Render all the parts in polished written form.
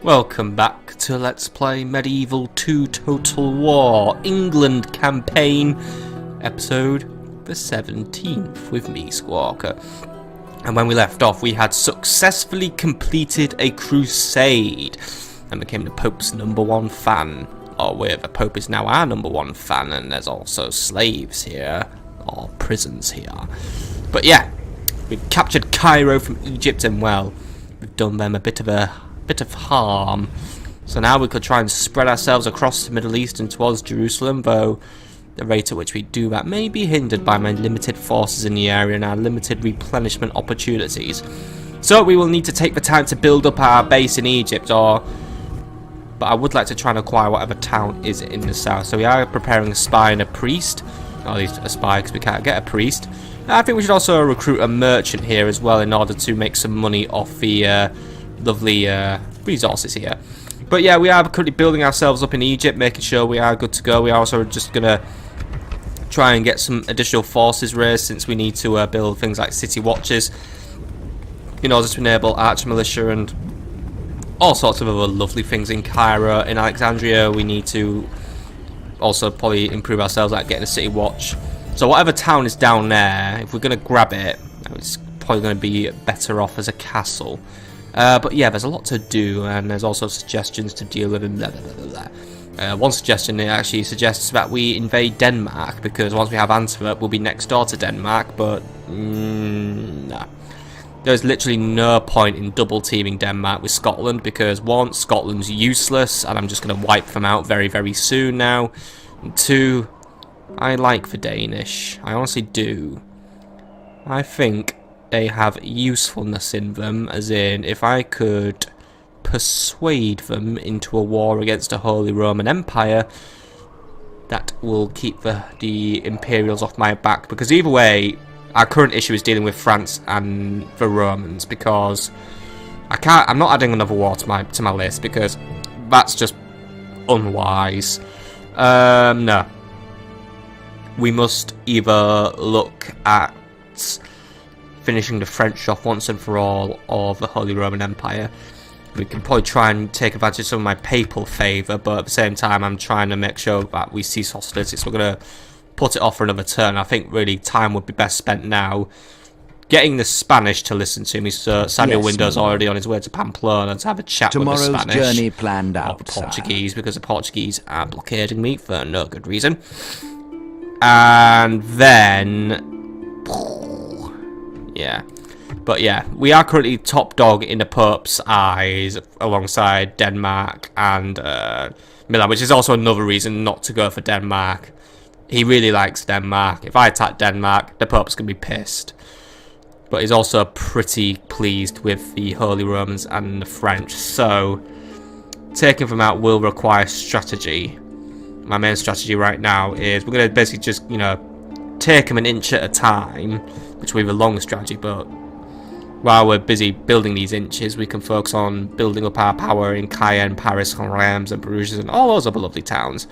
Welcome back to Let's Play Medieval 2 Total War England Campaign, episode the 17th, with me, Squawker. And when we left off, we had successfully completed a crusade and became the Pope's #1 fan. Or where the Pope is now our #1 fan, and there's also slaves here, or prisons here. But yeah, we've captured Cairo from Egypt, and well, we've done them a bit of harm. So now we could try and spread ourselves across the Middle East and towards Jerusalem, though the rate at which we do that may be hindered by my limited forces in the area and our limited replenishment opportunities. So we will need to take the time to build up our base in Egypt, but I would like to try and acquire whatever town is in the south. So we are preparing a spy and a priest, or at least a spy because we can't get a priest. I think we should also recruit a merchant here as well in order to make some money off the lovely resources here. But yeah, we are currently building ourselves up in Egypt, making sure we are good to go. We are also just gonna try and get some additional forces raised, since we need to build things like city watches in order to enable archer militia and all sorts of other lovely things in Cairo. In Alexandria, we need to also probably improve ourselves at getting a city watch. So whatever town is down there, if we're gonna grab it, it's probably gonna be better off as a castle. But yeah, there's a lot to do, and there's also suggestions to deal with. And blah, blah, blah, blah. One suggestion actually suggests that we invade Denmark, because once we have Antwerp, we'll be next door to Denmark. But no, there's literally no point in double teaming Denmark with Scotland, because one, Scotland's useless, and I'm just going to wipe them out very, very soon now. And two, I like the Danish. I honestly do. I think they have usefulness in them, as in, if I could persuade them into a war against the Holy Roman Empire, that will keep the Imperials off my back. Because either way, our current issue is dealing with France and the Romans, because I'm not adding another war to my list, because that's just unwise. No, we must either look at finishing the French off once and for all of the Holy Roman Empire. We can probably try and take advantage of some of my papal favour, but at the same time I'm trying to make sure that we cease hostilities, so we're going to put it off for another turn. I think really time would be best spent now getting the Spanish to listen to me. So Samuel Window's already on his way to Pamplona to have a chat with the Spanish. Tomorrow's journey planned out, or the Portuguese, because the Portuguese are blockading me for no good reason. And then yeah, but yeah, we are currently top dog in the Pope's eyes, alongside Denmark and Milan, which is also another reason not to go for Denmark. He really likes Denmark. If I attack Denmark, the Pope's going to be pissed. But he's also pretty pleased with the Holy Romans and the French, so taking them out will require strategy. My main strategy right now is we're going to basically just, take them an inch at a time, which will be the long strategy, but while we're busy building these inches, we can focus on building up our power in Cayenne, Paris, Reims, and Bruges, and all those other lovely towns.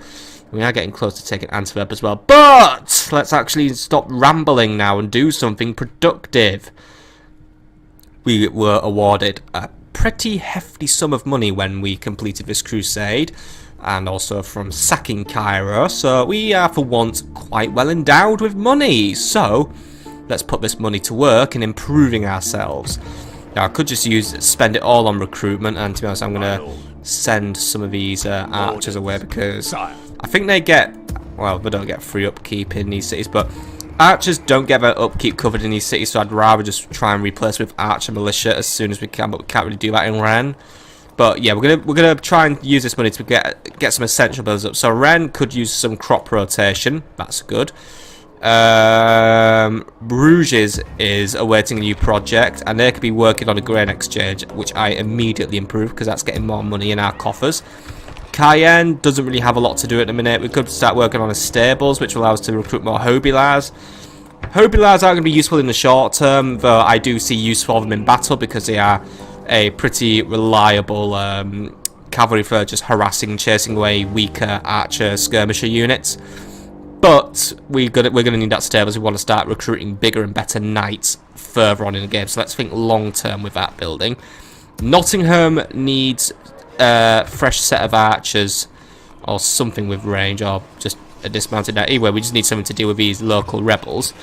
We are getting close to taking Antwerp as well, but let's actually stop rambling now and do something productive. We were awarded a pretty hefty sum of money when we completed this crusade, and also from sacking Cairo, so we are for once quite well endowed with money. So let's put this money to work in improving ourselves. Now I could just spend it all on recruitment, and to be honest, I'm going to send some of these archers away, because I think they get, well, they don't get free upkeep in these cities, but archers don't get their upkeep covered in these cities, so I'd rather just try and replace with archer militia as soon as we can, but we can't really do that in Rennes. But yeah, we're gonna try and use this money to get some essential builds up. So Rennes could use some crop rotation. That's good. Bruges is awaiting a new project, and they could be working on a grain exchange, which I immediately improve, because that's getting more money in our coffers. Cayenne doesn't really have a lot to do at the minute. We could start working on a stables, which will allow us to recruit more hobilars. Hobilars aren't going to be useful in the short term, though I do see use for them in battle, because they are a pretty reliable cavalry for just harassing and chasing away weaker archer skirmisher units. But we're gonna need that stables. We want to start recruiting bigger and better knights further on in the game, so let's think long term with that building. Nottingham needs fresh set of archers or something with range, or just a dismounted knight. Anyway, we just need something to deal with these local rebels.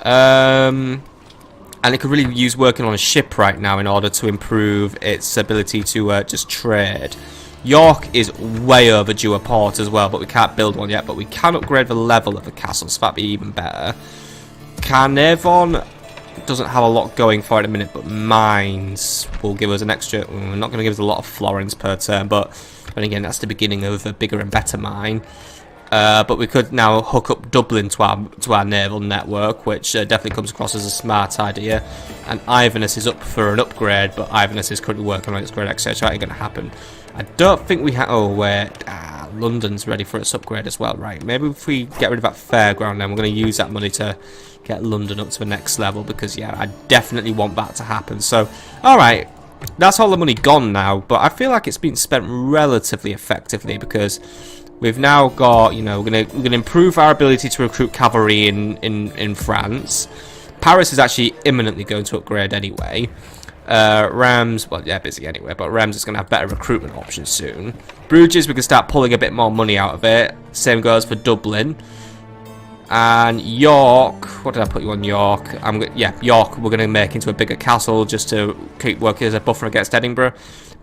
And it could really use working on a ship right now in order to improve its ability to just trade. York is way overdue a port as well, but we can't build one yet. But we can upgrade the level of the castle, so that'd be even better. Carnarvon doesn't have a lot going for it at the minute, but mines will give us an extra. Not going to give us a lot of florins per turn, but then again, that's the beginning of a bigger and better mine. But we could now hook up Dublin to our naval network, which definitely comes across as a smart idea. And Iverness is up for an upgrade, but Iverness is currently working on its upgrade, etc. So that ain't going to happen. I don't think we have. Oh, wait. London's ready for its upgrade as well, right? Maybe if we get rid of that fairground, then we're going to use that money to get London up to the next level, because yeah, I definitely want that to happen. So, all right. That's all the money gone now, but I feel like it's been spent relatively effectively, because we've now got, you know, we're gonna improve our ability to recruit cavalry in France. Paris is actually imminently going to upgrade anyway. Rams, well, yeah, busy anyway, but Rams is going to have better recruitment options soon. Bruges, we can start pulling a bit more money out of it. Same goes for Dublin. And York, what did I put you on York? Yeah, York we're going to make into a bigger castle just to keep working as a buffer against Edinburgh.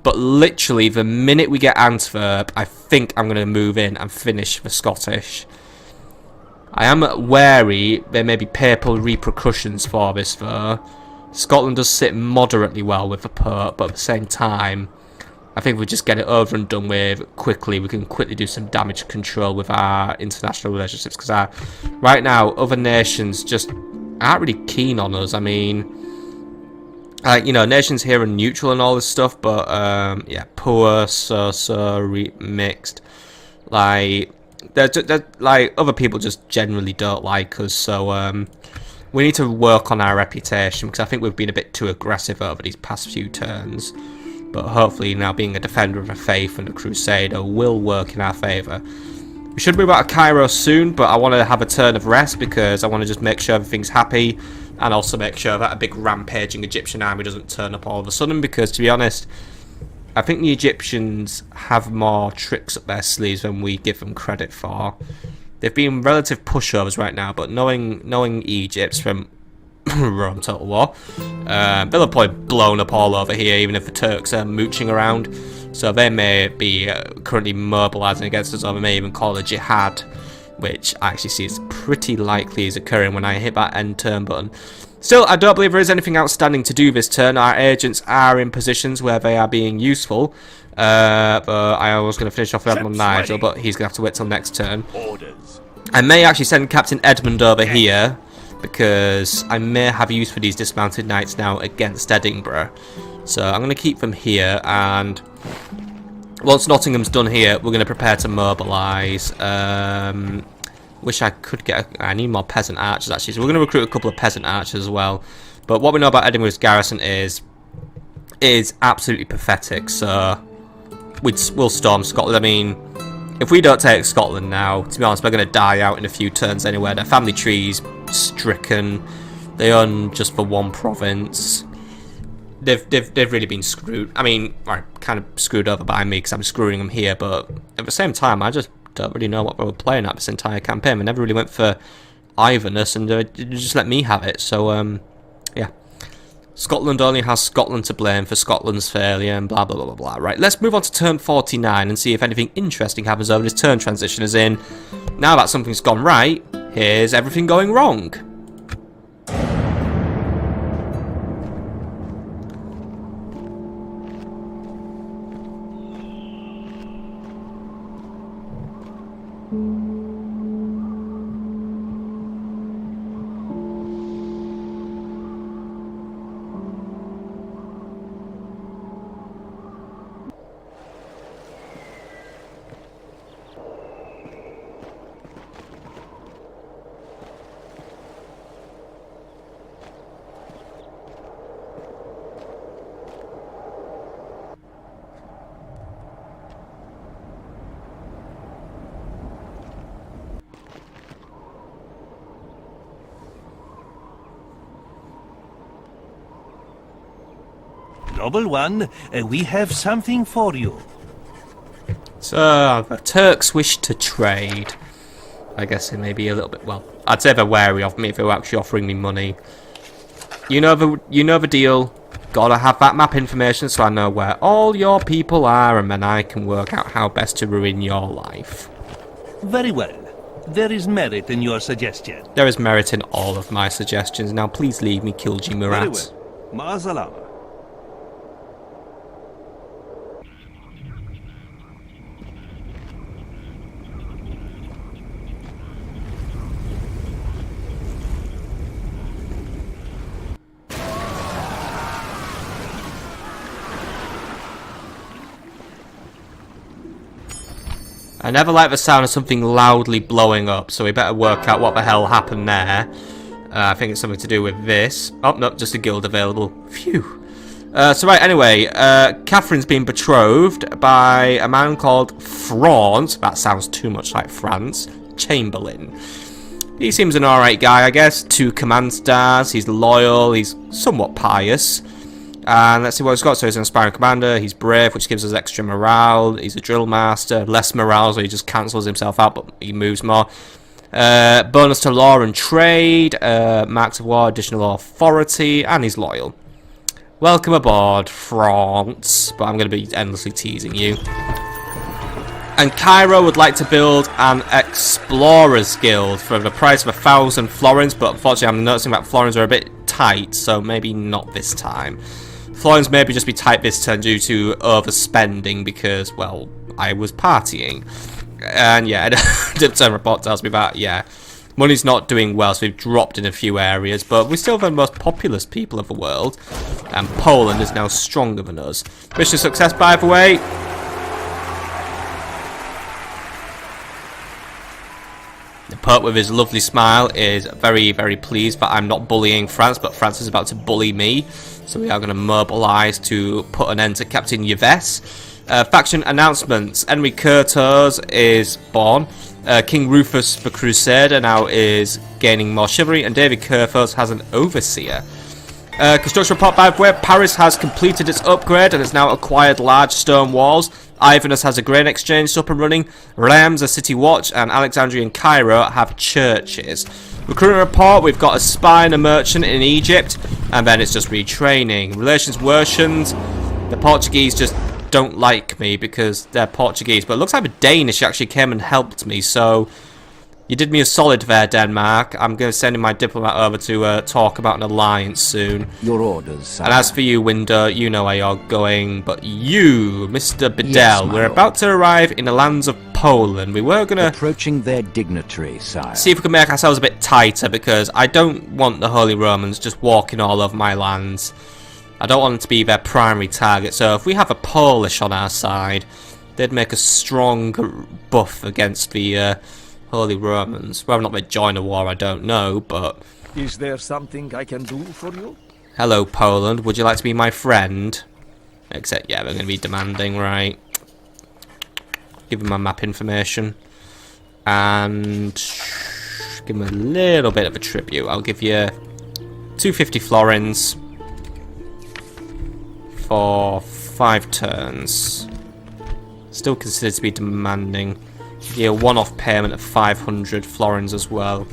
But literally, the minute we get Antwerp, I think I'm going to move in and finish the Scottish. I am wary there may be papal repercussions for this, though. Scotland does sit moderately well with the Pope, but at the same time, I think if we just get it over and done with quickly, we can quickly do some damage control with our international relationships. Because right now, other nations just aren't really keen on us. I mean, you know, nations here are neutral and all this stuff, but yeah, poor, mixed. Like, like other people just generally don't like us. So we need to work on our reputation, because I think we've been a bit too aggressive over these past few turns. But hopefully now being a defender of the faith and a crusader will work in our favour. We should move out of Cairo soon, but I want to have a turn of rest, because I want to just make sure everything's happy, and also make sure that a big rampaging Egyptian army doesn't turn up all of a sudden, because to be honest, I think the Egyptians have more tricks up their sleeves than we give them credit for. They've been relative pushovers right now, but knowing Egypt from Rome Total War, they'll have probably blown up all over here, even if the Turks are mooching around. So they may be currently mobilising against us, or they may even call a jihad, which I actually see as pretty likely is occurring when I hit that end turn button. Still, I don't believe there is anything outstanding to do this turn. Our agents are in positions where they are being useful. But I was going to finish off with Admiral Nigel, but he's going to have to wait till next turn. I may actually send Captain Edmund over here, because I may have use for these dismounted knights now against Edinburgh. So I'm going to keep them here, and once Nottingham's done here, we're going to prepare to mobilise. Wish I could get... I need more peasant archers, actually. So we're going to recruit a couple of peasant archers as well. But what we know about Edinburgh's garrison is absolutely pathetic. So we'll storm Scotland. I mean, if we don't take Scotland now, to be honest, we're going to die out in a few turns anyway. Their family tree's stricken. They own just for one province. They've really been screwed. I mean, kind of screwed over by me, because I'm screwing them here. But at the same time, I just don't really know what we were playing at this entire campaign. We never really went for Iverness, and just let me have it. So yeah, Scotland only has Scotland to blame for Scotland's failure, and blah blah blah blah blah. Right, let's move on to turn 49 and see if anything interesting happens over this turn transition. As in, now that something's gone right, here's everything going wrong. Noble one, we have something for you. So, the Turks wish to trade. I guess they may be a little bit, well, I'd say they're wary of me if they were actually offering me money. You know the deal. Gotta have that map information so I know where all your people are, and then I can work out how best to ruin your life. Very well. There is merit in your suggestion. There is merit in all of my suggestions. Now please leave me, Khilji Murat. Very well. Ma'asalama. I never like the sound of something loudly blowing up, so we better work out what the hell happened there. I think it's something to do with this. Oh, no, just a guild available. Phew. So right, anyway, Catherine's been betrothed by a man called France. That sounds too much like France. Chamberlain. He seems an alright guy, I guess. 2 command stars. He's loyal. He's somewhat pious. And let's see what he's got. So he's an aspiring commander, he's brave, which gives us extra morale, he's a drill master, less morale, so he just cancels himself out, but he moves more. Bonus to law and trade, marks of war, additional authority, and he's loyal. Welcome aboard, France, but I'm going to be endlessly teasing you. And Cairo would like to build an explorer's guild for the price of 1,000 florins, but unfortunately I'm noticing that florins are a bit tight, so maybe not this time. Florins maybe just be tight this turn due to overspending because, well, I was partying. And yeah, Dipton report tells me that, yeah, money's not doing well, so we've dropped in a few areas, but we're still the most populous people of the world, and Poland is now stronger than us. Mission success, by the way. The Pope with his lovely smile is very, very pleased that I'm not bullying France, but France is about to bully me. So we are going to mobilise to put an end to Captain Yves. Faction announcements. Henry Curtos is born. King Rufus the Crusader now is gaining more chivalry, and David Curthos has an overseer. Construction report, by the way. Paris has completed its upgrade and has now acquired large stone walls. Ivanus has a grain exchange up and running. Rams, a city watch, and Alexandria and Cairo have churches. Recruitment report, we've got a spy and a merchant in Egypt, and then it's just retraining. Relations worsened. The Portuguese just don't like me because they're Portuguese, but it looks like the Danish actually came and helped me, so you did me a solid there, Denmark. I'm going to send my diplomat over to talk about an alliance soon. Your orders, sir. And as for you, Winder, you know where you're going, but you, Mr. Bedell, Yes, we're about to arrive in the lands of Poland. We were going to approaching their dignitary, sire. see if we can make ourselves a bit tighter, because I don't want the Holy Romans just walking all over my lands. I don't want them to be their primary target, so if we have a Polish on our side, they'd make a strong buff against the Holy Romans. Whether or not they join a war, I don't know, but... Is there something I can do for you? Hello, Poland. Would you like to be my friend? Except, yeah, they're going to be demanding, right? Give them my map information. And... give them a little bit of a tribute. I'll give you 250 florins for 5 turns. Still considered to be demanding. Yeah, a one-off payment of 500 florins as well,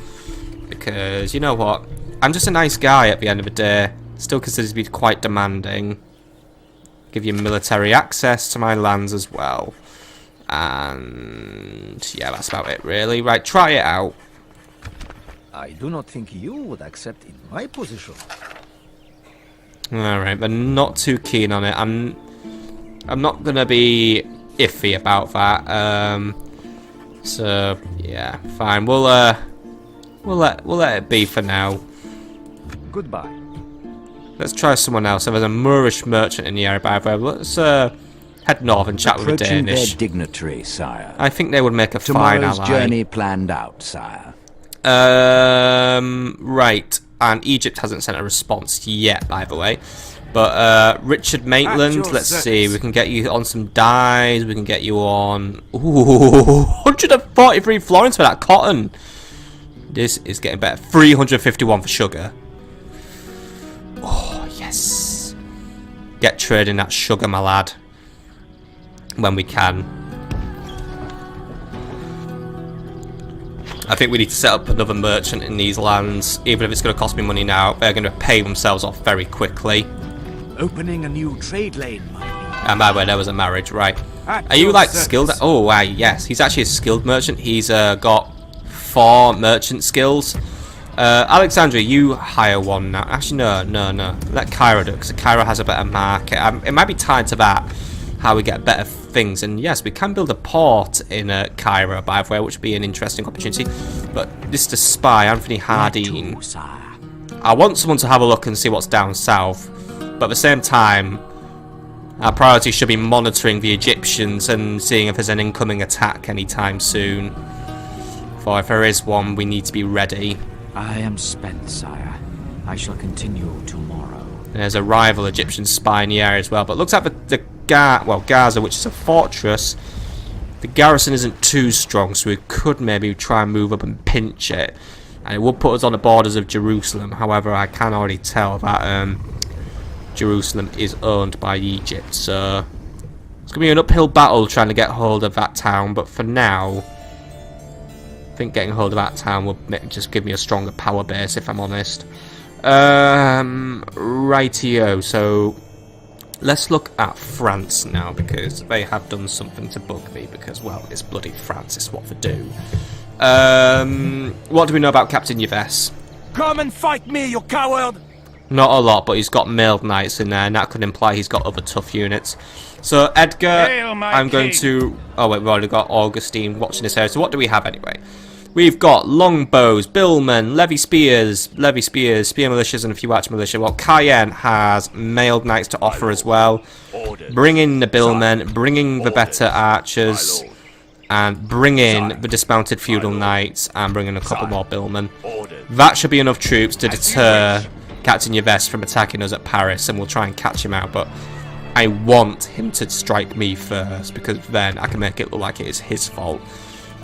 because you know what, I'm just a nice guy at the end of the day. Still considered to be quite demanding. Give you military access to my lands as well, and yeah, that's about it really. Right, try it out. I do not think you would accept in my position. Alright, they're not too keen on it. I'm not gonna be iffy about that. So yeah, fine. We'll let it be for now. Goodbye. Let's try someone else. So there's a Moorish merchant in the area, by the way. Let's head north and chat with the Approaching Danish. their dignitary, sire. I think they would make a fine Tomorrow's ally. journey planned out, sire. Right. And Egypt hasn't sent a response yet, by the way. But Richard Maitland, let's see, we can get you on some dyes, we can get you on... Ooh, 143 florins for that cotton. This is getting better. 351 for sugar. Oh, yes. Get trading that sugar, my lad. When we can. I think we need to set up another merchant in these lands, even if it's going to cost me money now. They're going to pay themselves off very quickly. Opening a new trade lane, my liege. And by the way, there was a marriage, right? At Are you your like service. skilled? Oh, wow, yes. He's actually a skilled merchant. He's got 4 merchant skills. Alexandria, you hire one now. Actually, no. Let Cairo do it, because Cairo has a better market. It might be tied to that, how we get better things. And yes, we can build a port in Cairo, by the way, which would be an interesting opportunity. But this is the spy, Anthony Hardeen. Too, sire. I want someone to have a look and see what's down south. But at the same time, our priority should be monitoring the Egyptians and seeing if there's an incoming attack anytime soon. For if there is one, we need to be ready. I am spent, sire. I shall continue tomorrow. There's a rival Egyptian spy in the area as well. But it looks like Gaza, which is a fortress, the garrison isn't too strong, so we could maybe try and move up and pinch it. And it would put us on the borders of Jerusalem. However, I can already tell that Jerusalem is owned by Egypt, so it's going to be an uphill battle trying to get hold of that town, but for now, I think getting hold of that town would just give me a stronger power base, if I'm honest. Rightio, so let's look at France now, because they have done something to bug me, because, well, it's bloody France, it's what they do. What do we know about Captain Yves? Come and fight me, you coward! Not a lot, but he's got mailed knights in there, and that could imply he's got other tough units. So, Edgar, Hail, my I'm going king. to... Oh, wait, we've already got Augustine watching this area. So what do we have anyway? We've got longbows, billmen, levy spears, spear militias, and a few archer militia. Well, Cayenne has mailed knights to offer as well. Bring in the billmen, bring in the better archers, and bring in the dismounted feudal knights, and bring in a couple more billmen. That should be enough troops to deter Captain Yves from attacking us at Paris, and we'll try and catch him out, but I want him to strike me first, because then I can make it look like it is his fault.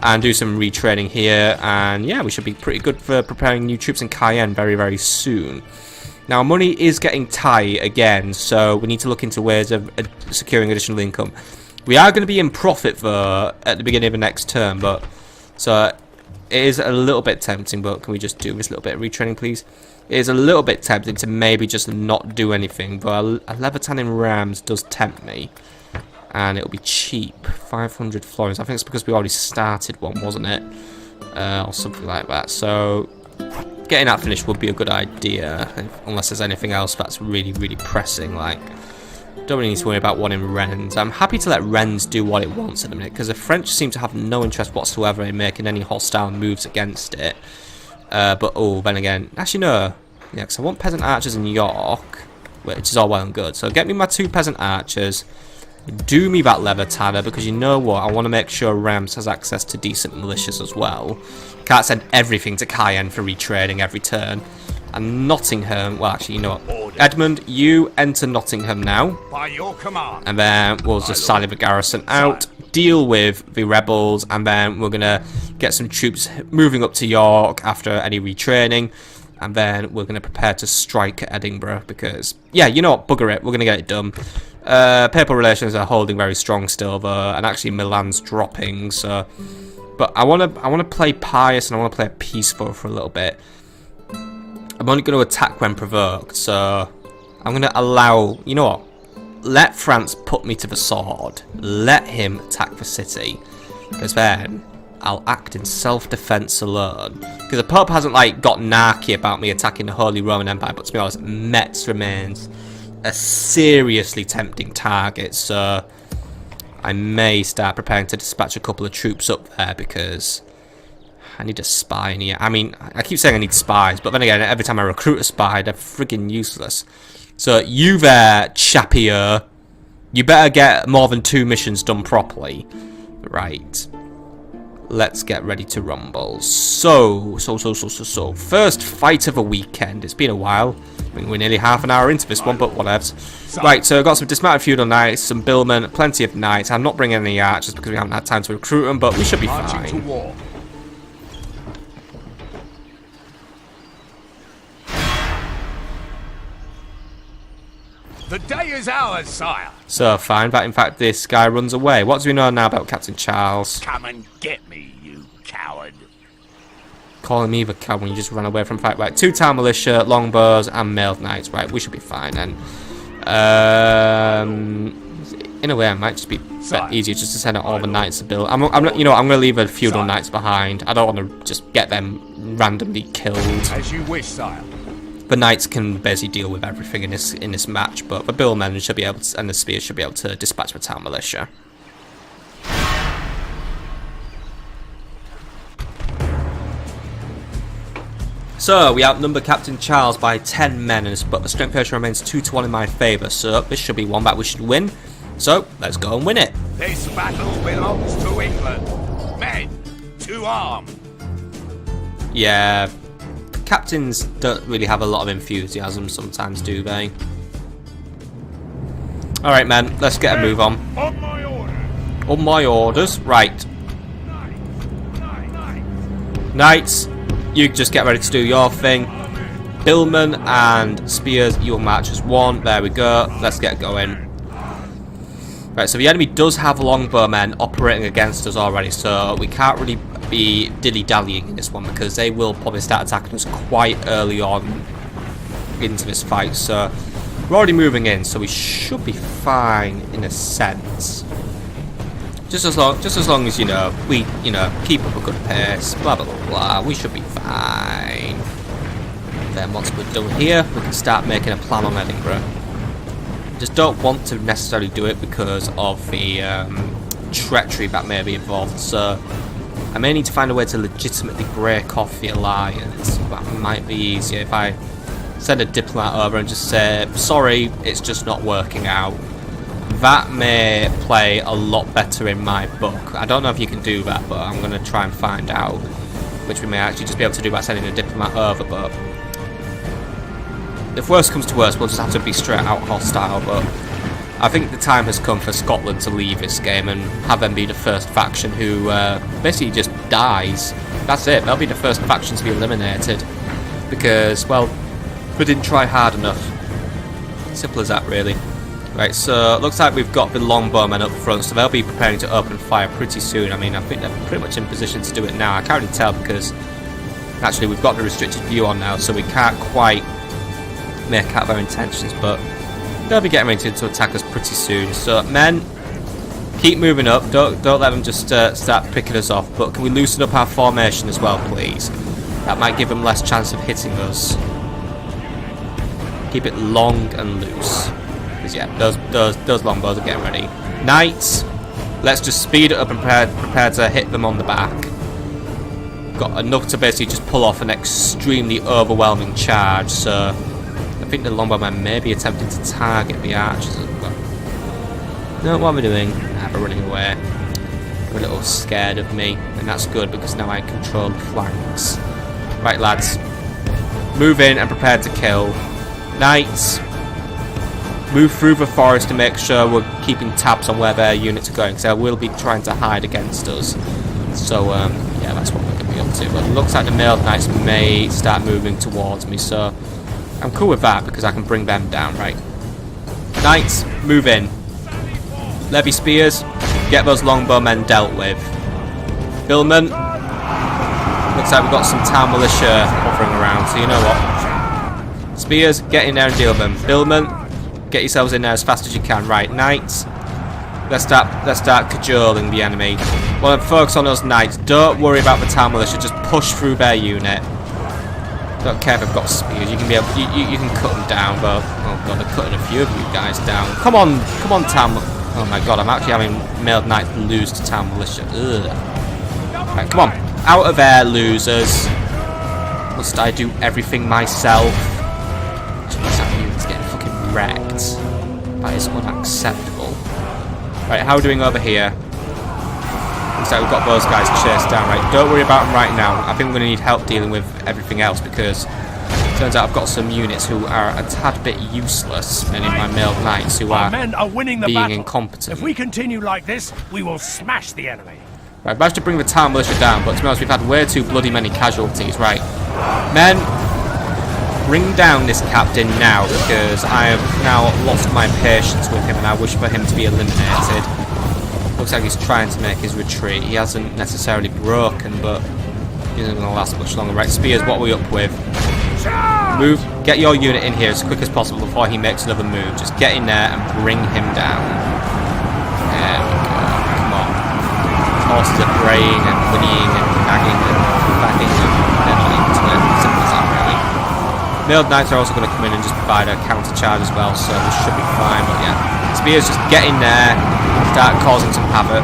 And do some retraining here, and yeah, we should be pretty good for preparing new troops in Cayenne very, very soon. Now, money is getting tight again, so we need to look into ways of securing additional income. We are going to be in profit though at the beginning of the next term, but so it is a little bit tempting. But can we just do this little bit of retraining, please? It is a little bit tempting to maybe just not do anything, but a Levitan in Rams does tempt me. And it'll be cheap, 500 florins. I think it's because we already started one, wasn't it? Or something like that. So, getting that finished would be a good idea, unless there's anything else that's really, really pressing. Like, don't really need to worry about one in Rennes. I'm happy to let Rennes do what it wants at the minute, because the French seem to have no interest whatsoever in making any hostile moves against it. But, oh, then again, actually no. Yeah, because I want peasant archers in York, which is all well and good. So get me my 2 peasant archers. Do me that Levitana, because you know what? I want to make sure Rams has access to decent militias as well. Can't send everything to Cayenne for retraining every turn. And Nottingham, well actually, you know what? Edmund, you enter Nottingham now. By your command. And then we'll just sally the garrison out, deal with the rebels, and then we're going to get some troops moving up to York after any retraining. And then we're going to prepare to strike at Edinburgh, because, yeah, you know what? Bugger it. We're going to get it done. Papal relations are holding very strong still, though, and actually Milan's dropping. So, but I want to play pious, and I want to play peaceful for a little bit. I'm only going to attack when provoked, so I'm going to allow. You know what? Let France put me to the sword. Let him attack the city, because then I'll act in self-defense alone. Because the Pope hasn't like got narky about me attacking the Holy Roman Empire, but to be honest, Metz remains a seriously tempting target, so I may start preparing to dispatch a couple of troops up there, because I need a spy in here. I mean, I keep saying I need spies, but then again, every time I recruit a spy, they're friggin' useless. So you there, Chapier, you better get more than 2 missions done properly. Right. Let's get ready to rumble. So, first fight of a weekend. It's been a while. I mean, we're nearly half an hour into this one, but whatever. Right, so I've got some dismounted feudal knights, some billmen, plenty of knights. I'm not bringing any archers because we haven't had time to recruit them, but we should be fine. The day is ours, sire. So, fine. But in fact, this guy runs away. What do we know now about Captain Charles? Come and get me, you coward. calling me the cow when you just run away from fight. Right, 2 town militia, longbows, and mailed knights. Right, we should be fine then. In a way, it might just be easier just to send out all the knights to build. I'm not, you know, I'm going to leave the feudal knights behind. I don't want to just get them randomly killed. As you wish, sire. The knights can basically deal with everything in this match, but the billmen should be able to, and the spears should be able to dispatch the town militia. So, we outnumber Captain Charles by 10 men, but the strength ratio remains 2-1 in my favour, so this should be one that we should win. So, let's go and win it. This battle belongs to England. Men, to arm. Yeah, captains don't really have a lot of enthusiasm sometimes, do they? Alright, men, let's get a move on. On my orders. On my orders, right. Knights, you just get ready to do your thing. Billmen and spears, you'll match as one. There we go. Let's get going. Right, so the enemy does have longbowmen operating against us already, so we can't really be dilly-dallying in this one because they will probably start attacking us quite early on into this fight. So we're already moving in, so we should be fine in a sense. Just as long as we keep up a good pace, blah blah blah blah, we should be fine. Then once we're done here, we can start making a plan on Edinburgh. Just don't want to necessarily do it because of the treachery that may be involved. So I may need to find a way to legitimately break off the alliance. That might be easier if I send a diplomat over and just say, sorry, it's just not working out. That may play a lot better in my book. I don't know if you can do that, but I'm going to try and find out. Which we may actually just be able to do by sending a diplomat over, but if worst comes to worst, we'll just have to be straight out hostile. But I think the time has come for Scotland to leave this game and have them be the first faction who basically just dies. That's it, they'll be the first faction to be eliminated. Because, well, we didn't try hard enough. Simple as that, really. Right, so it looks like we've got the longbowmen up front, so they'll be preparing to open fire pretty soon. I mean, I think they're pretty much in position to do it now. I can't really tell because actually we've got the restricted view on now, so we can't quite make out their intentions, but they'll be getting ready to attack us pretty soon. So, men, keep moving up. Don't let them just start picking us off. But can we loosen up our formation as well, please? That might give them less chance of hitting us. Keep it long and loose. Because yeah, those longbows are getting ready. Knights, let's just speed it up and prepare to hit them on the back. Got enough to basically just pull off an extremely overwhelming charge. So I think the longbowmen may be attempting to target the archers. No, what am I doing? They're running away. They're a little scared of me, and that's good because now I control the flanks. Right, lads, move in and prepare to kill. Knights, move through the forest to make sure we're keeping tabs on where their units are going, because they will be trying to hide against us. So yeah, that's what we're going to be up to. But it looks like the mailed knights may start moving towards me, so I'm cool with that because I can bring them down. Right, knights, move in. Levy spears, get those longbowmen dealt with. Billmen, looks like we've got some town militia hovering around, so you know what? Spears, get in there and deal with them. Billmen, get yourselves in there as fast as you can. Right, knights, let's start cajoling the enemy. Well, focus on those knights. Don't worry about the town militia. Just push through their unit. Don't care if they've got spears. You can be able, you can cut them down. But oh god, they're cutting a few of you guys down. Come on, town. Oh my god, I'm actually having mailed knights lose to town militia. Ugh. Right, come on, out of there, losers. Must I do everything myself? Jeez, that unit's getting fucking wrecked. That is unacceptable. Right, how are we doing over here? Looks like we've got those guys chased down. Right, don't worry about them right now. I think we're going to need help dealing with everything else because it turns out I've got some units who are a tad bit useless, many of my mailed knights who are men are winning the being battle. incompetent. If we continue like this, we will smash the enemy. Right, I've managed to bring the town militia down, but to be honest, we've had way too bloody many casualties. Right, men, bring down this captain now because I have now lost my patience with him and I wish for him to be eliminated. Looks like he's trying to make his retreat. He hasn't necessarily broken, but isn't going to last much longer. Right, spears, what are we up with? Move, get your unit in here as quick as possible before he makes another move. Just get in there and bring him down. There we go. Come on. Horses are braying and whinnying and nagging and banging and they're not into it. Simple as that, really. Mailed knights are also going to come in and just provide a counter charge as well, so this should be fine. But yeah, spears, just get in there, start causing some havoc.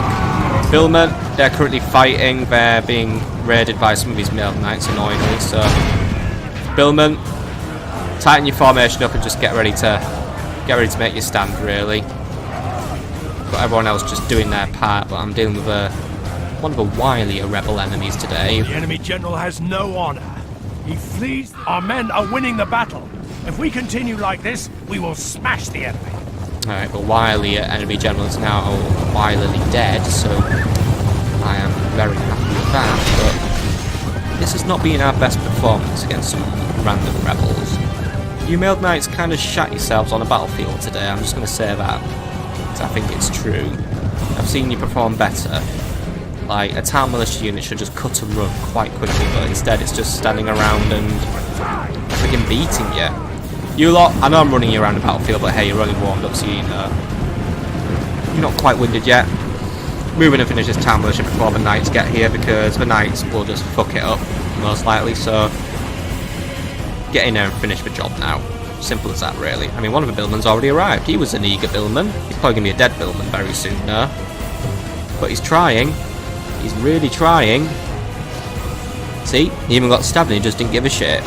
Billmen, they're currently fighting. They're being raided by some of these mailed knights, annoyingly. So, Billmen, tighten your formation up and just get ready to make your stand. Really, got everyone else just doing their part, but I'm dealing with one of the wilier rebel enemies today. The enemy general has no honor. He flees. Our men are winning the battle. If we continue like this, we will smash the enemy. Alright, the wilier enemy general is now wilily dead, so I am very happy with that, but this has not been our best performance against some random rebels. You mailed knights kind of shat yourselves on a battlefield today, I'm just going to say that, because I think it's true. I've seen you perform better. Like, a town militia unit should just cut and run quite quickly, but instead it's just standing around and friggin' beating you. You lot, I know I'm running you around the battlefield, but hey, you're only warmed up, so you know. You're not quite winded yet. Moving and finish this town militia before the knights get here, because the knights will just fuck it up, most likely, so get in there and finish the job now. Simple as that, really. I mean, one of the billmen's already arrived. He was an eager billman. He's probably going to be a dead billman very soon now. But he's trying. He's really trying. See? He even got stabbed and he just didn't give a shit.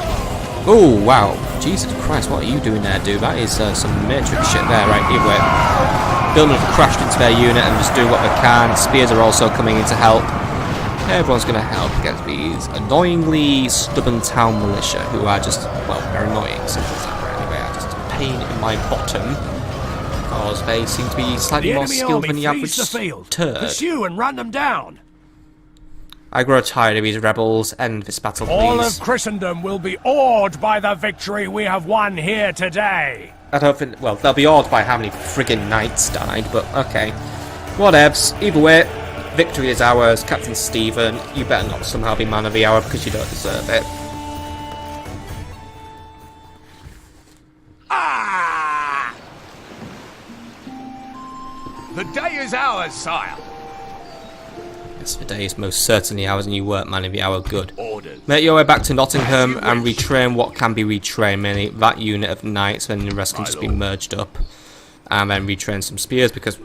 Oh, wow. Jesus Christ, what are you doing there, dude? That is some Matrix shit there, right? Either way. Billmen have crashed into their unit and just doing what they can. Spears are also coming in to help. Everyone's going to help against these annoyingly stubborn town militia who are just, well, very annoying. Simple as that, really. They are just a pain in my bottom. Because they seem to be slightly more skilled than the average turd. Pursue and run them down. I grow tired of these rebels. End this battle, please. All of Christendom will be awed by the victory we have won here today. I don't think... Well, they'll be awed by how many friggin' knights died, but okay. Whatevs. Either way, victory is ours. Captain Stephen, you better not somehow be man of the hour because you don't deserve it. Ah! The day is ours, sire. Yes, the day is most certainly ours, and you weren't man of the hour. Good. Orders. Make your way back to Nottingham and retrain what can be retrained, mainly that unit of knights, and the rest can just be merged up. And then retrain some spears, because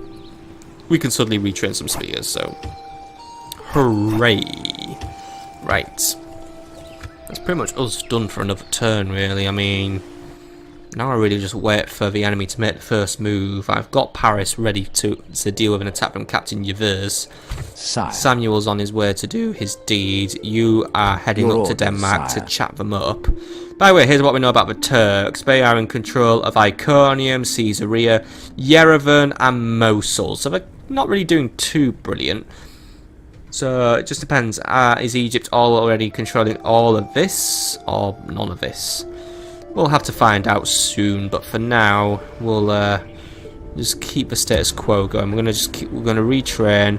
we can suddenly retrain some spears, so... Hooray! Right. That's pretty much us done for another turn, really. I mean... Now I really just wait for the enemy to make the first move. I've got Paris ready to deal with an attack from Captain Yvers. Samuel's on his way to do his deed. You are heading up to Denmark to chat them up. By the way, here's what we know about the Turks. They are in control of Iconium, Caesarea, Yerevan and Mosul. So they're not really doing too brilliant. So it just depends. Is Egypt already controlling all of this or none of this? We'll have to find out soon, but for now, we'll just keep the status quo going. We're gonna retrain.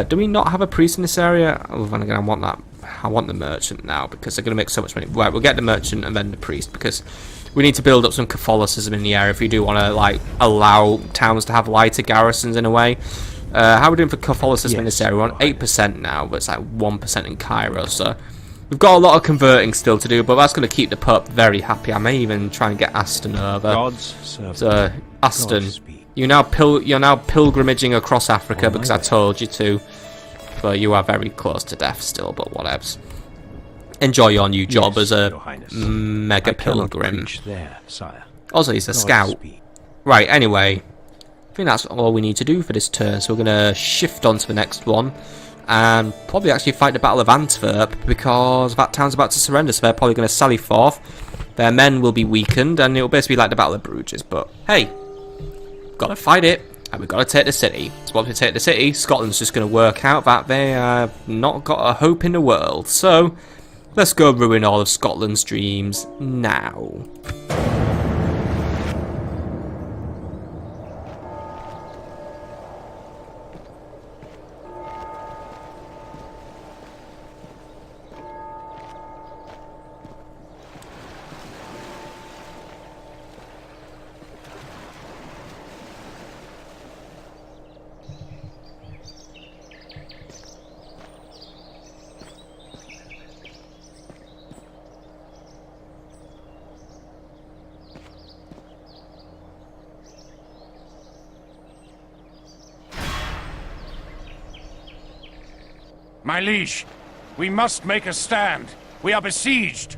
Do we not have a priest in this area? Oh, then again, I want the merchant now because they're gonna make so much money. Right, we'll get the merchant and then the priest because we need to build up some Catholicism in the area if we do want to like allow towns to have lighter garrisons in a way. How are we doing for Catholicism in this area? We're on 8% now, but it's like 1% in Cairo, so. We've got a lot of converting still to do, but that's going to keep the Pope very happy. I may even try and get Aston over. So, Aston, you're now pilgrimaging across Africa because I told you to. But you are very close to death still, but whatevs. Enjoy your new job as a mega pilgrim. Also, he's a scout. Right, anyway. I think that's all we need to do for this turn, so we're going to shift on to the next one. And probably actually fight the Battle of Antwerp because that town's about to surrender, so they're probably going to sally forth. Their men will be weakened, and it'll basically be like the Battle of Bruges. But hey, got to fight it, and we've got to take the city. So once we take the city, Scotland's just going to work out that they have not got a hope in the world. So let's go ruin all of Scotland's dreams now. My liege, we must make a stand. We are besieged.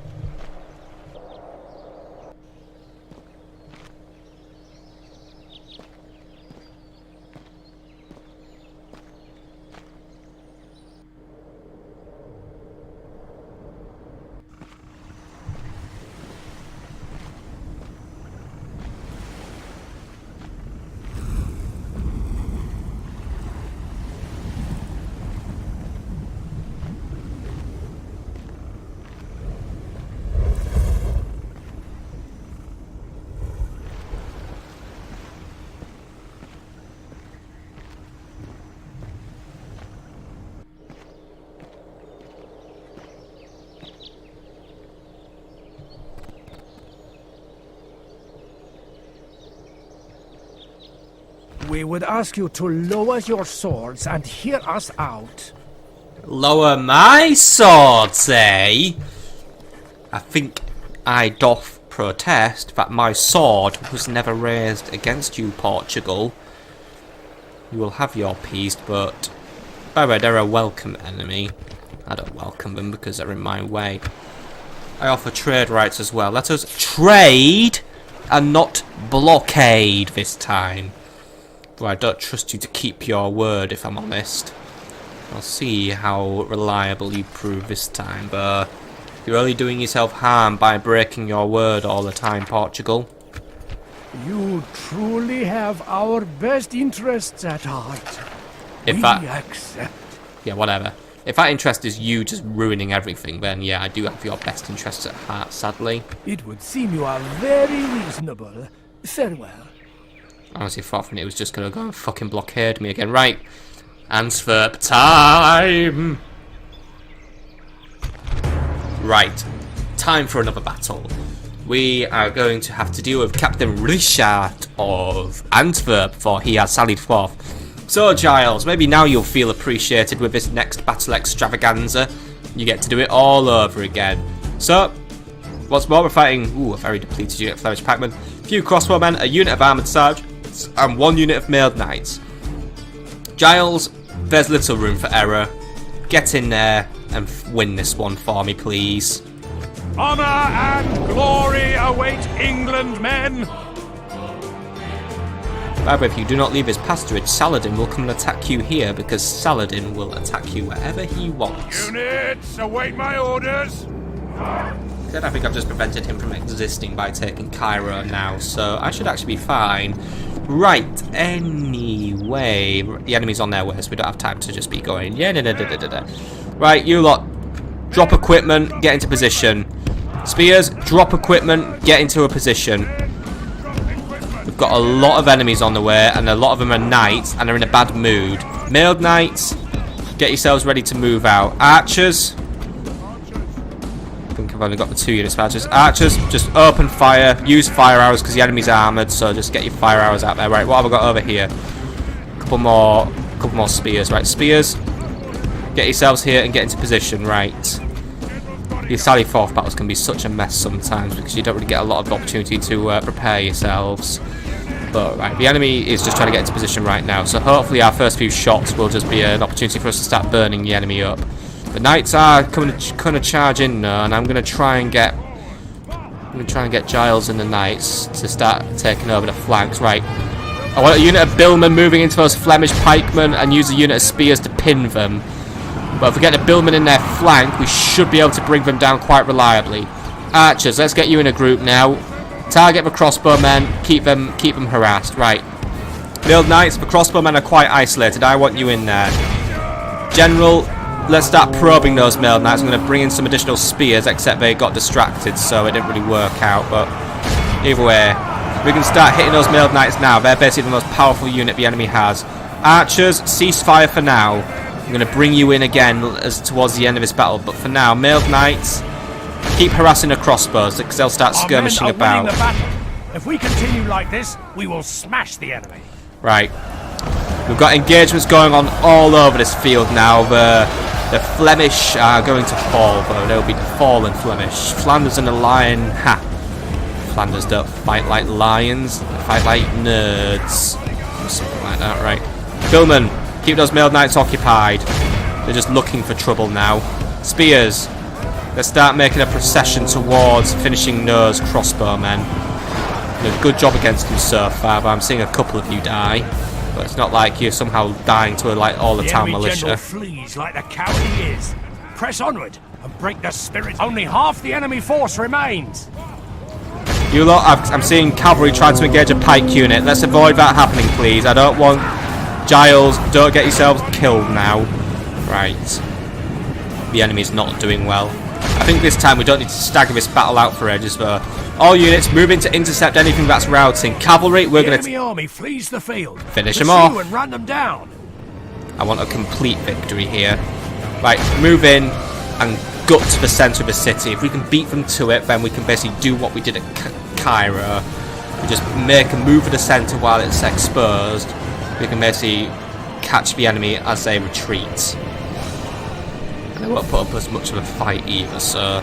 We would ask you to lower your swords and hear us out. Lower my swords, eh? I think I doth protest that my sword was never raised against you, Portugal. You will have your peace, but... By the way, they're a welcome enemy. I don't welcome them because they're in my way. I offer trade rights as well. Let us trade and not blockade this time. But I don't trust you to keep your word, if I'm honest. I'll see how reliable you prove this time, but you're only doing yourself harm by breaking your word all the time, Portugal. You truly have our best interests at heart. If we that... accept. Yeah, whatever. If that interest is you just ruining everything, then yeah, I do have your best interests at heart, sadly. It would seem you are very reasonable. Farewell. Honestly, thought it was just gonna go and fucking blockade me again. Right. Antwerp time! Right. Time for another battle. We are going to have to deal with Captain Richard of Antwerp, for he has sallied forth. So, Giles, maybe now you'll feel appreciated with this next battle extravaganza. You get to do it all over again. So, what's more, we're fighting a very depleted unit of Flemish pikemen, a few crossbowmen, a unit of armoured sergeants, and 1 unit of mailed knights. Giles, there's little room for error. Get in there and win this one for me, please. Honor and glory await England, men! However, if you do not leave his pasturage, Saladin will come and attack you here, because Saladin will attack you wherever he wants. Units, await my orders! I think I've just prevented him from existing by taking Cairo now, so I should actually be fine. Right, anyway, the enemy's on their way, so we don't have time to just be going, yeah, da. Right, you lot, drop equipment, get into position. Spears, drop equipment, get into a position. We've got a lot of enemies on the way, and a lot of them are knights, and they're in a bad mood. Mailed knights, get yourselves ready to move out. Archers, I think I've only got the 2 units of archers. Archers, just open fire, use fire arrows because the enemy's armoured, so just get your fire arrows out there. Right, what have I got over here? A couple more spears. Right, spears, get yourselves here and get into position. Right. Your sally forth battles can be such a mess sometimes because you don't really get a lot of opportunity to prepare yourselves. But right, the enemy is just trying to get into position right now, so hopefully our first few shots will just be an opportunity for us to start burning the enemy up. The knights are coming to charge in now, and I'm gonna try and get Giles and the knights to start taking over the flanks. Right, I want a unit of billmen moving into those Flemish pikemen and use a unit of spears to pin them. But if we get the billmen in their flank, we should be able to bring them down quite reliably. Archers, let's get you in a group now. Target the crossbowmen, keep them harassed. Right, mailed knights, the crossbowmen are quite isolated. I want you in there. General, let's start probing those mailed knights. I'm going to bring in some additional spears, except they got distracted, so it didn't really work out. But either way, we can start hitting those mailed knights now. They're basically the most powerful unit the enemy has. Archers, cease fire for now. I'm going to bring you in again towards the end of this battle. But for now, mailed knights, keep harassing the crossbows because they'll start skirmishing about. If we continue like this, we will smash the enemy. Right. We've got engagements going on all over this field now. The Flemish are going to fall, though. They'll be the fallen Flemish. Flanders and the Lion. Ha! Flanders don't fight like lions. They fight like nerds. Or something like that, right. Billman, keep those mailed knights occupied. They're just looking for trouble now. Spears. Let's start making a procession towards finishing No's crossbowmen. Good job against them so far, but I'm seeing a couple of you die. But it's not like you're somehow dying to like all the town militia. The enemy general flees like the coward he is. Press onward and break the spirit. Only half the enemy force remains. You lot, I'm seeing cavalry trying to engage a pike unit. Let's avoid that happening, please. I don't want... Giles, don't get yourselves killed now. Right. The enemy's not doing well. I think this time we don't need to stagger this battle out for ages, though. All units moving to intercept anything that's routing. Cavalry, we're going to... The enemy army flees the field. Finish them off. And run them down. I want a complete victory here. Right, move in and gut to the centre of the city. If we can beat them to it, then we can basically do what we did at Cairo. We just make a move to the centre while it's exposed. We can basically catch the enemy as they retreat. And they won't put up as much of a fight either, so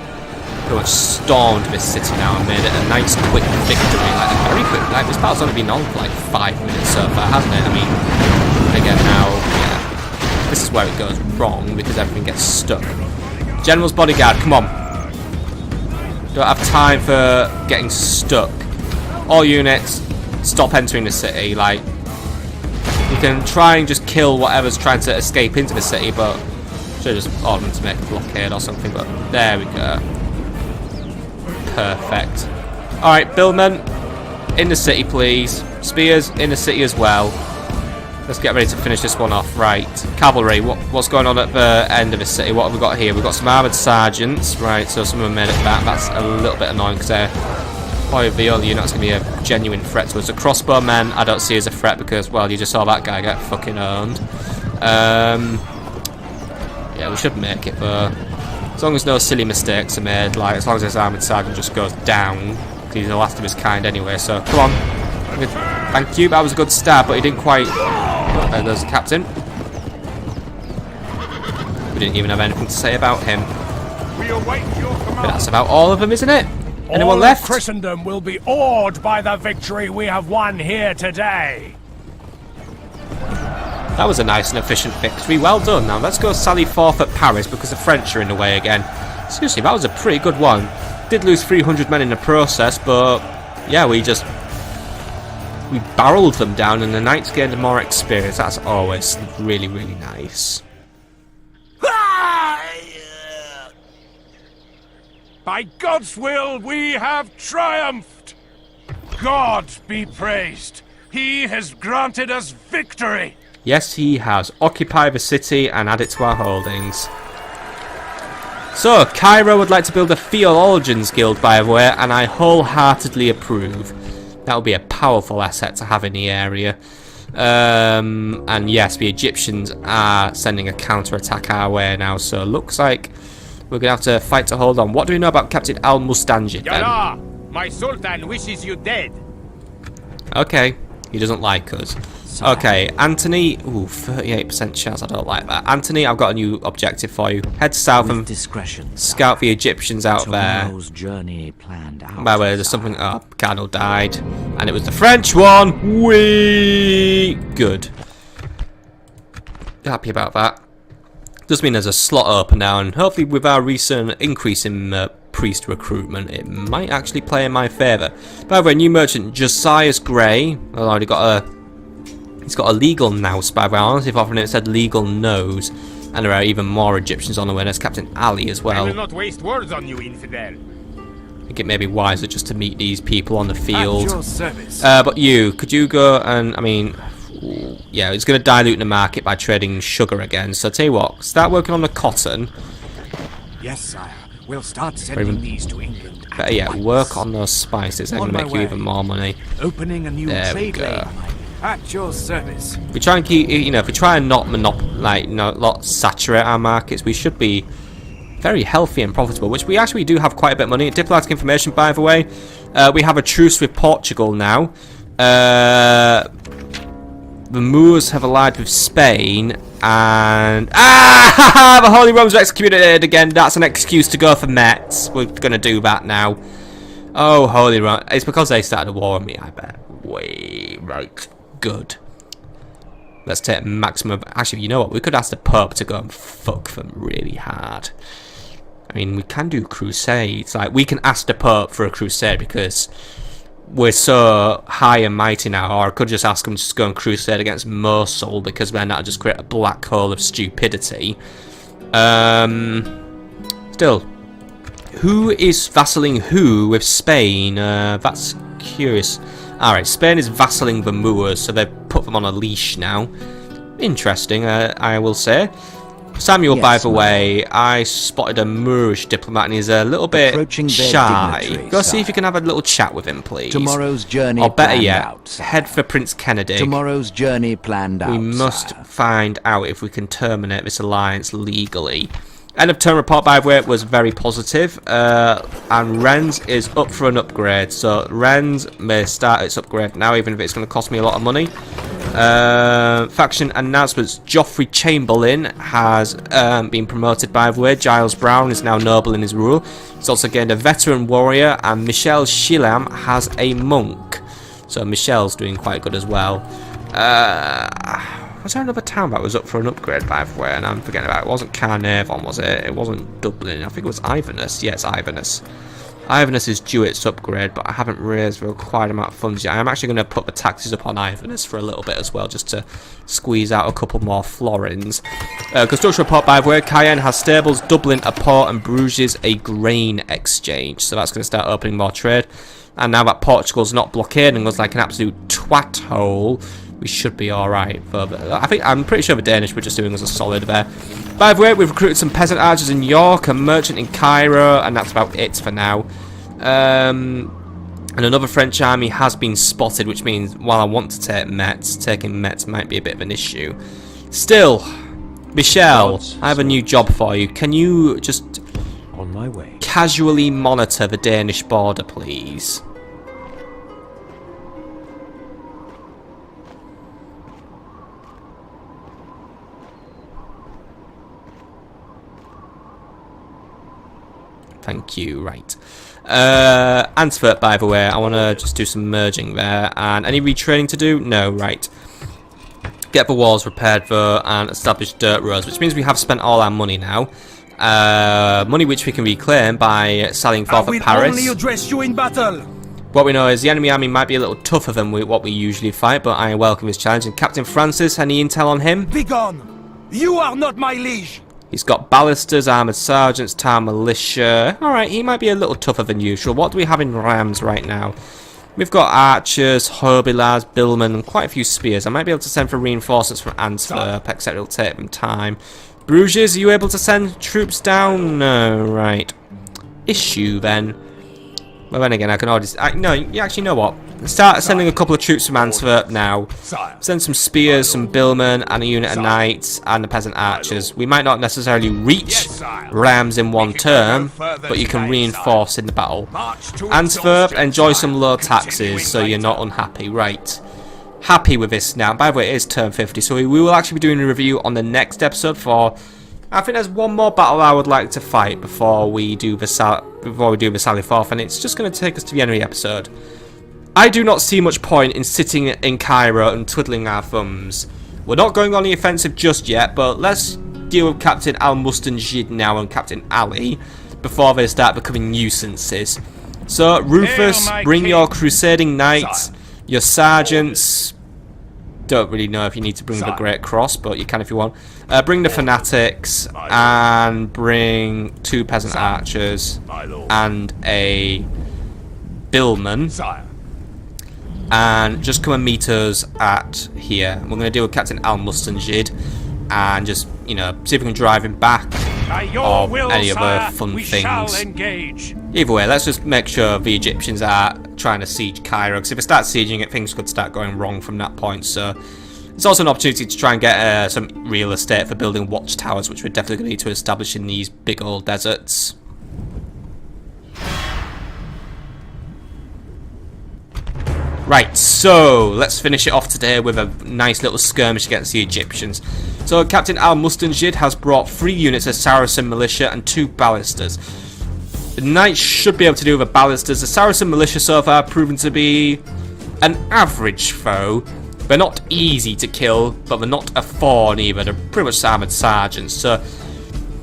pretty much stormed this city now and made it a nice quick victory, like a very quick. Like this battle's only been on for like 5 minutes so far, hasn't it? I mean, again now, yeah, this is where it goes wrong because everything gets stuck. General's bodyguard, come on! Don't have time for getting stuck. All units, stop entering the city. Like, you can try and just kill whatever's trying to escape into the city, but should have just ordered them to make a blockade or something. But there we go. Perfect. Alright, billmen, in the city please. Spears, in the city as well. Let's get ready to finish this one off. Right, cavalry, what's going on at the end of the city? What have we got here? We've got some armoured sergeants. Right, so some of them made it back. That's a little bit annoying because they're probably the only unit that's going to be a genuine threat to us. The crossbowmen I don't see as a threat because, well, you just saw that guy get fucking owned. Yeah, we should make it, but as long as no silly mistakes are made, like as long as this armoured sergeant just goes down, because he's the last of his kind anyway, so come on. Thank you, that was a good start, but he didn't quite... Oh, there goes the captain. We didn't even have anything to say about him. We await your command. But that's about all of them, isn't it? Anyone All left? of Christendom will be awed by the victory we have won here today. That was a nice and efficient victory. Well done. Now let's go sally forth at Paris because the French are in the way again. Seriously, that was a pretty good one. Did lose 300 men in the process, but yeah, we barreled them down and the knights gained more experience. That's always really, really nice. By God's will, we have triumphed. God be praised. He has granted us victory. Yes, he has. Occupy the city and add it to our holdings. So, Cairo would like to build a Theologians Guild, by the way, and I wholeheartedly approve. That would be a powerful asset to have in the area. And yes, the Egyptians are sending a counterattack our way now, so looks like we're going to have to fight to hold on. What do we know about Captain Al-Mustanjid then? Yallah, my sultan wishes you dead. Okay, he doesn't like us. Okay, Anthony. Ooh, 38% chance. I don't like that. Anthony, I've got a new objective for you. Head south and scout the Egyptians out there. Journey planned out. By the way, there's something. Oh, Cardinal died, and it was the French one. Wee good. Happy about that. Does mean there's a slot open now, and hopefully with our recent increase in priest recruitment, it might actually play in my favour. By the way, new merchant Josiah's Grey. I've already got a. He's got a legal nous, by the way. Honestly, if often it said legal nose. And there are even more Egyptians on the way. There's Captain Ali as well. I will not waste words on you, infidel. I think it may be wiser just to meet these people on the field. At your service. But you, could you go and, I mean, yeah, it's going to dilute the market by trading sugar again. So tell you what, start working on the cotton. Yes, sire. We'll start sending these to England. Better yet, work on those spices. They're going to make you even more money. Opening a new trade lane. At your service. We try and keep, you know, if we try and not not saturate our markets, we should be very healthy and profitable, which we actually do have quite a bit of money. Diplomatic information, by the way. We have a truce with Portugal now. The Moors have allied with Spain, and the Holy Romans were excommunicated again. That's an excuse to go for Metz. We're gonna do that now. Oh, Holy Rome! It's because they started a war on me, I bet. Way right. Good. Let's take maximum. Actually, you know what? We could ask the Pope to go and fuck them really hard. I mean, we can do crusades. Like, we can ask the Pope for a crusade because we're so high and mighty now. Or I could just ask him to just go and crusade against Mosul because then that'll just create a black hole of stupidity. Still, who is vassalling who with Spain? That's curious. Alright, Spain is vassalling the Moors, so they've put them on a leash now. Interesting, I will say. Samuel, yes, by the way, I spotted a Moorish diplomat and he's a little bit shy. Go see if you can have a little chat with him, please. Tomorrow's journey or better yet, out, head for Prince Kennedy. Tomorrow's journey planned out. We must find out if we can terminate this alliance legally. End of term report, by the way, was very positive. And Rennes is up for an upgrade. So Rennes may start its upgrade now, even if it's going to cost me a lot of money. Faction announcements. Joffrey Chamberlain has been promoted, by the way. Giles Brown is now noble in his rule. He's also gained a veteran warrior, and Michel Chilam has a monk. So Michel's doing quite good as well. Was there another town that was up for an upgrade, by the way, and I'm forgetting about it? It wasn't Carnarvon, was it? It wasn't Dublin. I think it was Iverness. Yes, Iverness. Iverness is due its upgrade, but I haven't raised the required amount of funds yet. I'm actually going to put the taxes up on Iverness for a little bit as well, just to squeeze out a couple more florins. Construction report, by the way. Cayenne has stables, Dublin a port, and Bruges a grain exchange. So that's going to start opening more trade. And now that Portugal's not blockading us like an absolute twat hole, we should be alright. I'm pretty sure the Danish were just doing us a solid there. By the way, we've recruited some peasant archers in York, a merchant in Cairo, and that's about it for now. And another French army has been spotted, which means while I want to take Metz, taking Metz might be a bit of an issue. Still, Michel, I have a new job for you. Can you just on my way. Casually monitor the Danish border, please? Thank you. Right. Antwerp, by the way, I want to just do some merging there. And any retraining to do? No, right. Get the walls repaired though and establish dirt roads, which means we have spent all our money now. Money which we can reclaim by selling forth at Paris. I will only address you in battle. What we know is the enemy army might be a little tougher than what we usually fight, but I welcome his challenge. And Captain Francis, any intel on him? Begone! You are not my liege! He's got ballisters, armoured sergeants, town militia. Alright, he might be a little tougher than usual. What do we have in rams right now? We've got archers, hobilars, billmen, and quite a few spears. I might be able to send for reinforcements from Antwerp, except it'll take them time. Bruges, are you able to send troops down? No, right. Issue then. Well, then again, I can already... no, you actually know what? Start sending a couple of troops from Antwerp now. Send some spears, some billmen, and a unit of knights, and the peasant archers. We might not necessarily reach rams in one turn, but you can reinforce in the battle. Antwerp, enjoy some low taxes, so you're not unhappy. Right. Happy with this now. By the way, it is turn 50, so we will actually be doing a review on the next episode for... I think there's one more battle I would like to fight before we do the Sally Forth, and it's just going to take us to the end of the episode. I do not see much point in sitting in Cairo and twiddling our thumbs. We're not going on the offensive just yet, but let's deal with Captain Al-Mustanjid now and Captain Ali before they start becoming nuisances. So, Rufus, bring your crusading knights, your sergeants. Don't really know if you need to bring the Great Cross, but you can if you want. Bring the fanatics and bring 2 peasant archers and a billman. And just come and meet us at here. We're going to deal with Captain Al-Mustanjid and just, you know, see if we can drive him back or any other fun things. Either way, let's just make sure the Egyptians are trying to siege Cairo, because if they start sieging it, things could start going wrong from that point. So it's also an opportunity to try and get some real estate for building watchtowers, which we're definitely going to need to establish in these big old deserts. Right, so let's finish it off today with a nice little skirmish against the Egyptians. So Captain Al-Mustanjid has brought 3 units of Saracen militia and 2 ballisters. The knights should be able to do with the ballisters. The Saracen militia so far proven to be an average foe, They're not easy to kill, but they're not a thorn either. They're pretty much armoured sergeants. So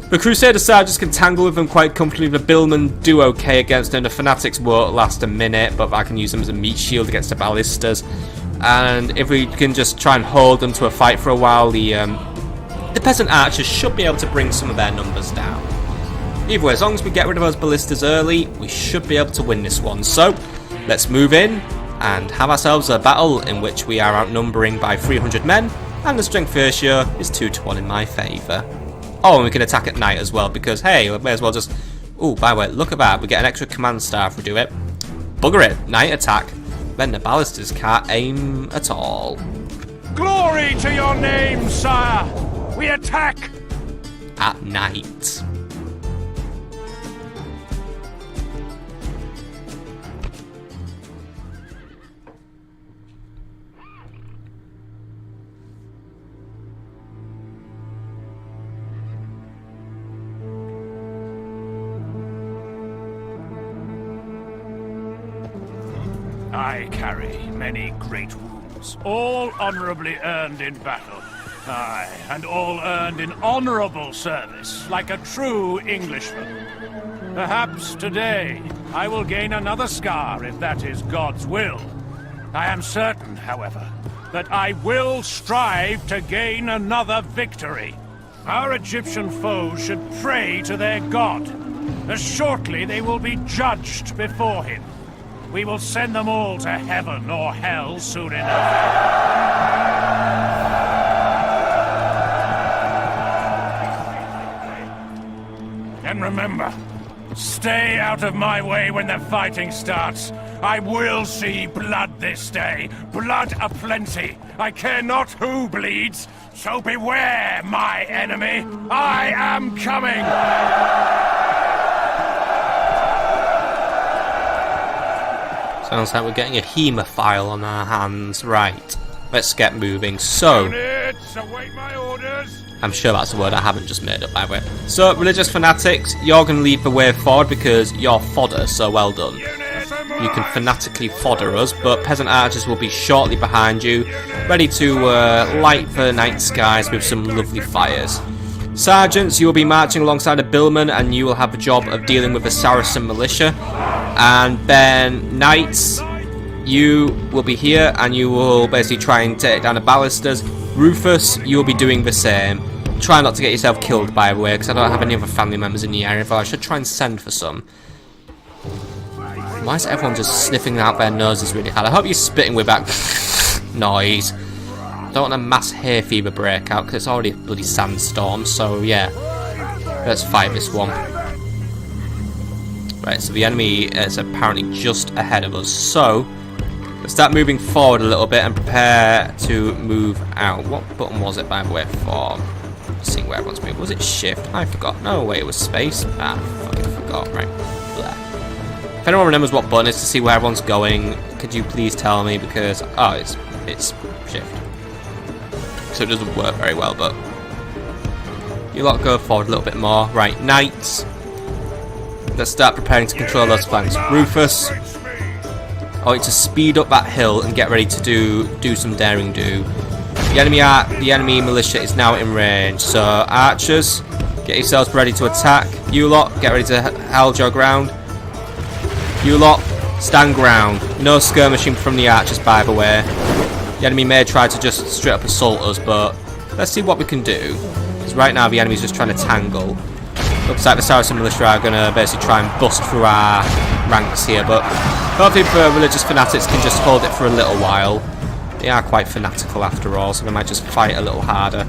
the Crusader sergeants can tangle with them quite comfortably. The Billmen do okay against them. The Fanatics won't last a minute, but I can use them as a meat shield against the ballistas. And if we can just try and hold them to a fight for a while, the peasant archers should be able to bring some of their numbers down. Either way, as long as we get rid of those ballistas early, we should be able to win this one. So let's move in and have ourselves a battle in which we are outnumbering by 300 men, and the strength ratio is 2-to-1 in my favour. Oh, and we can attack at night as well, because hey, we may as well just... Oh, by the way, look at that, we get an extra command star if we do it. Bugger it, night attack. Then the ballistas can't aim at all. Glory to your name, sire! We attack! At night. I carry many great wounds, all honourably earned in battle. Aye, and all earned in honourable service, like a true Englishman. Perhaps today I will gain another scar if that is God's will. I am certain, however, that I will strive to gain another victory. Our Egyptian foes should pray to their God, as shortly they will be judged before him. We will send them all to heaven or hell soon enough. And remember, stay out of my way when the fighting starts. I will see blood this day, blood aplenty. I care not who bleeds, so beware, my enemy. I am coming! Sounds like we're getting a hemophile on our hands. Right, let's get moving. So, Units, await my orders. I'm sure that's a word I haven't just made up, by the way. So, religious fanatics, you're going to lead the way forward because you're fodder, so well done. You can fanatically fodder us, but peasant archers will be shortly behind you, ready to light the night skies with some lovely fires. Sergeants, you will be marching alongside a billman, and you will have the job of dealing with the Saracen militia. And then knights, you will be here, and you will basically try and take down the ballistas. Rufus, you will be doing the same. Try not to get yourself killed, by the way, because I don't have any other family members in the area, but I should try and send for some. Why is everyone just sniffing out their noses really hard? I hope you're spitting with that noise. Don't want a mass hay fever breakout because it's already a bloody sandstorm, so yeah. Let's fight this one. Right, so the enemy is apparently just ahead of us, so let's start moving forward a little bit and prepare to move out. What button was it, by the way, for seeing where everyone's moving? Was it shift? I forgot. No, wait, it was space. Ah, fucking forgot. Right. Blah. If anyone remembers what button is to see where everyone's going, could you please tell me? Because, oh, it's shift. So it doesn't work very well, but you lot go forward a little bit more. Right, knights. Let's start preparing to control those flanks. Rufus, I want you to speed up that hill and get ready to do some daring do. The enemy militia is now in range, so archers, get yourselves ready to attack. You lot, get ready to hold your ground. You lot, stand ground. No skirmishing from the archers, by the way. The enemy may try to just straight up assault us, but let's see what we can do. Because right now the enemy's just trying to tangle. Looks like the Saracen militia are going to basically try and bust through our ranks here, but hopefully the religious fanatics can just hold it for a little while. They are quite fanatical after all, so they might just fight a little harder.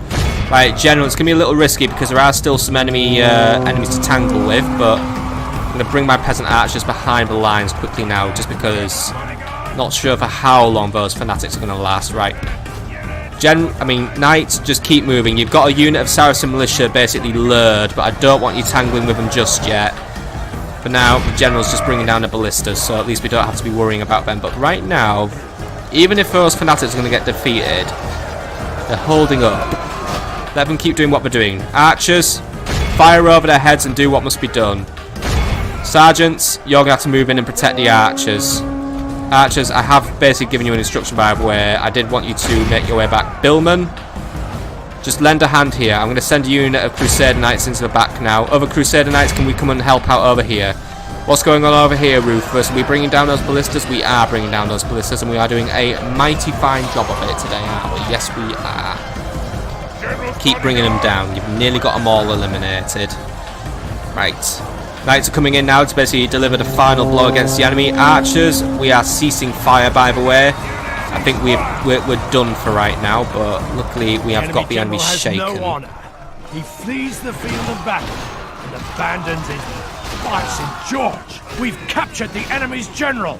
Right, general, it's going to be a little risky because there are still some enemies to tangle with, but I'm going to bring my peasant archers behind the lines quickly now, just because not sure for how long those fanatics are going to last. Right. Knights, just keep moving. You've got a unit of Saracen militia basically lured, but I don't want you tangling with them just yet. For now, the general's just bringing down the ballistas, so at least we don't have to be worrying about them. But right now, even if those fanatics are going to get defeated, they're holding up. Let them keep doing what they're doing. Archers, fire over their heads and do what must be done. Sergeants, you're going to have to move in and protect the archers. Archers, I have basically given you an instruction by the way. I did want you to make your way back. Billman, just lend a hand here. I'm going to send a unit of Crusader Knights into the back now. Other Crusader Knights, can we come and help out over here? What's going on over here, Rufus? Are we bringing down those ballistas? We are bringing down those ballistas, and we are doing a mighty fine job of it today, aren't we? Yes, we are. Keep bringing them down. You've nearly got them all eliminated. Right. Knights are coming in now to basically deliver the final blow against the enemy. Archers, we are ceasing fire, by the way. I think we're done for right now, but luckily we have got the enemy shaken. No honor. He flees the field of battle and abandons his... By St. George! We've captured the enemy's general!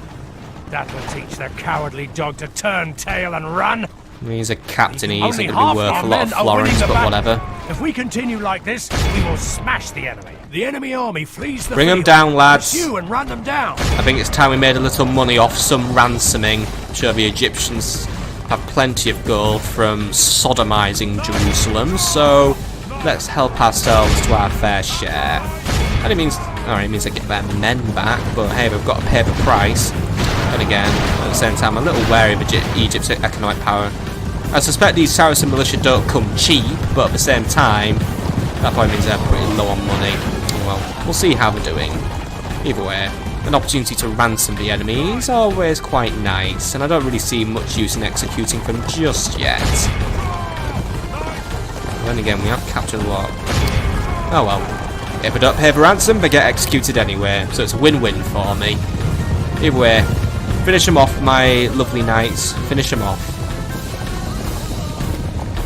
That will teach the cowardly dog to turn tail and run! He's a captain, he's not going to be worth a lot of florins, but whatever. If we continue like this, we will smash the enemy. The enemy army flees the Bring field. them down, lads. Pursue and run them down. I think it's time we made a little money off some ransoming. I'm sure the Egyptians have plenty of gold from sodomizing Jerusalem, so let's help ourselves to our fair share. And it means they get their men back, but hey, we've got to pay the price. And again, at the same time, I'm a little wary of Egypt's economic power. I suspect these Saracen militia don't come cheap, but at the same time, that probably means they're pretty low on money. Well, we'll see how they're doing. Either way, an opportunity to ransom the enemy is always quite nice, and I don't really see much use in executing them just yet. Then again, we have captured a lot. Oh well. If I don't pay the ransom, they get executed anyway, so it's a win-win for me. Either way, finish them off, my lovely knights. Finish them off.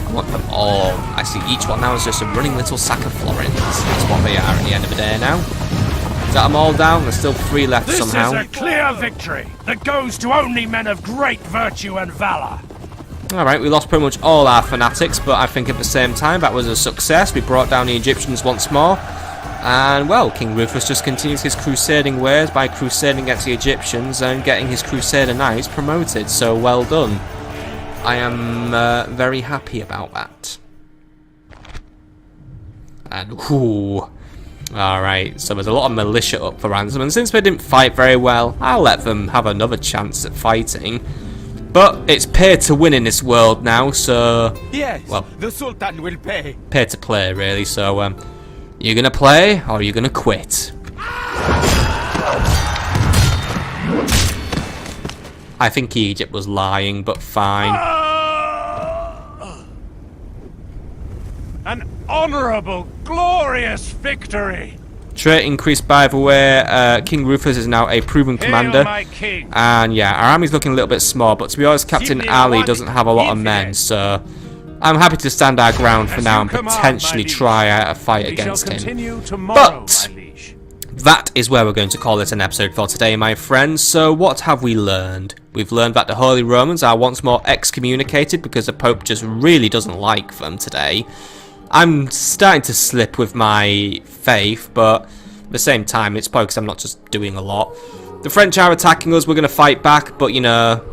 I want them all. I see each one now is just a running little sack of florins. That's what they are at the end of the day now. Is that them all down? There's still 3 left somehow. This is a clear victory that goes to only men of great virtue and valor. Alright, we lost pretty much all our fanatics, but I think at the same time that was a success. We brought down the Egyptians once more. And, well, King Rufus just continues his crusading ways by crusading against the Egyptians and getting his Crusader Knights promoted, so well done. I am very happy about that. And, whoo. Alright, so there's a lot of militia up for ransom, and since they didn't fight very well, I'll let them have another chance at fighting. But it's pay to win in this world now, so... Yes, well, the Sultan will pay. Pay to play, really, so, you gonna play, or are you gonna quit? I think Egypt was lying, but fine. An honourable, glorious victory! Trait increased, by the way. King Rufus is now a proven commander. Hail my king. And yeah, our army's looking a little bit small, but to be honest, Captain Ali doesn't have a lot of men, so I'm happy to stand our ground for now and potentially try a fight against him. But that is where we're going to call it an episode for today, my friends. So what have we learned? We've learned that the Holy Romans are once more excommunicated because the Pope just really doesn't like them today. I'm starting to slip with my faith, but at the same time, it's probably because I'm not just doing a lot. The French are attacking us, we're going to fight back, but you know,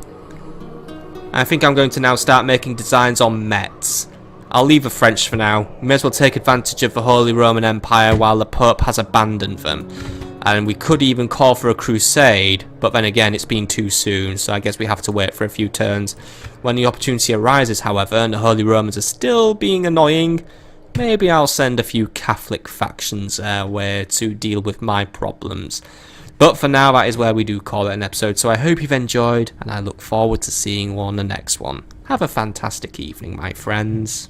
I think I'm going to now start making designs on Metz. I'll leave the French for now. We may as well take advantage of the Holy Roman Empire while the Pope has abandoned them. And we could even call for a crusade, but then again, it's been too soon, so I guess we have to wait for a few turns. When the opportunity arises, however, and the Holy Romans are still being annoying, maybe I'll send a few Catholic factions their way to deal with my problems. But for now, that is where we do call it an episode, so I hope you've enjoyed, and I look forward to seeing you on the next one. Have a fantastic evening, my friends.